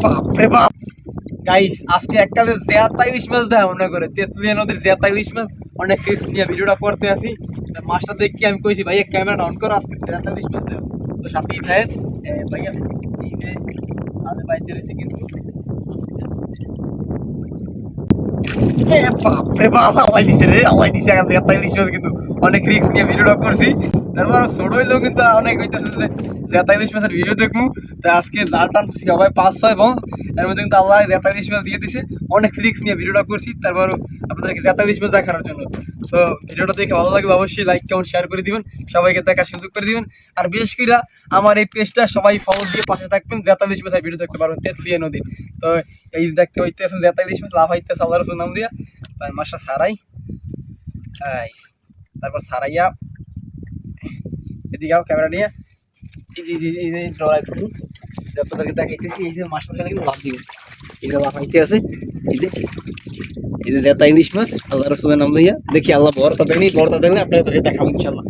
বাপরে বাপ গাইস, আজকে এককালে জেতা ইলিশ মাছ দেয় মনে করে তেঁতুলিয়া নদীর জেতা ইলিশ মাছ অনেক রিস্ক নিয়ে ভিডিওটা করতে আসি। মাছটা দেখি আমি কইছি ভাইয়া ক্যামেরা অন করো, আজকে জেতা ইলিশ মাছ দেয়। তো সাথেই থাকেন ভাইয়া। এই যে আজ বাইতে রয়েছে কিন্তু বাপরে বাপ, আল্লাহ দিছে রে, আল্লাহ দিছে। জেতা ইলিশ মাছ কিন্তু অনেক রিস্ক নিয়ে ভিডিওটা করছি। তারপর ছোট হইলেও কিন্তু অনেক হইতেছে যে জেতা ইলিশ মাছের ভিডিও দেখবো। তা আজকে জাল টানছি সবাই 5-6 বন্ধ, এর মধ্যে কিন্তু আল্লাহ জেতা ইলিশ মাছ দিয়ে দিছে। অনেক রিস্ক নিয়ে ভিডিওটা করছি তারপর আপনাদেরকে জেতা ইলিশ মাছ দেখানোর জন্য। তো ভিডিওটা দেখে ভালো লাগলে অবশ্যই লাইক কমেন্ট শেয়ার করে দিবেন, সবাইকে দেখার সুযোগ করে দিবেন। আর বিশেষ করে আমার এই পেজটা সবাই ফলো দিয়ে পাশে থাকবেন, জেতা ইলিশ মাছের ভিডিও দেখতে পারবেন তেঁতুলিয়া নদীর। তো এই দেখতে হইতেছেন জেতা ইলিশ মাছ লাভ হইতেছে আল্লাহ রসুল নাম দিয়া। তাই মাছটা ছাড়াই তারপর ছাড়াইয়া এদিকে ক্যামেরা নিয়ে এই যে ডরাই ফুটু আপনাদেরকে দেখাইতেছি। এই যে মাছটা ছাড়া কিন্তু লাভ দিবে, এটা লাভ হইতে আছে। এই যে জেতা ইলিশ মাছ আল্লাহ রসুলের নাম লইয়া দেখি আল্লাহ বড়টা দেখেনি, বড়টা দেখলে আপনাদের দেখাবো ইনশাল্লাহ।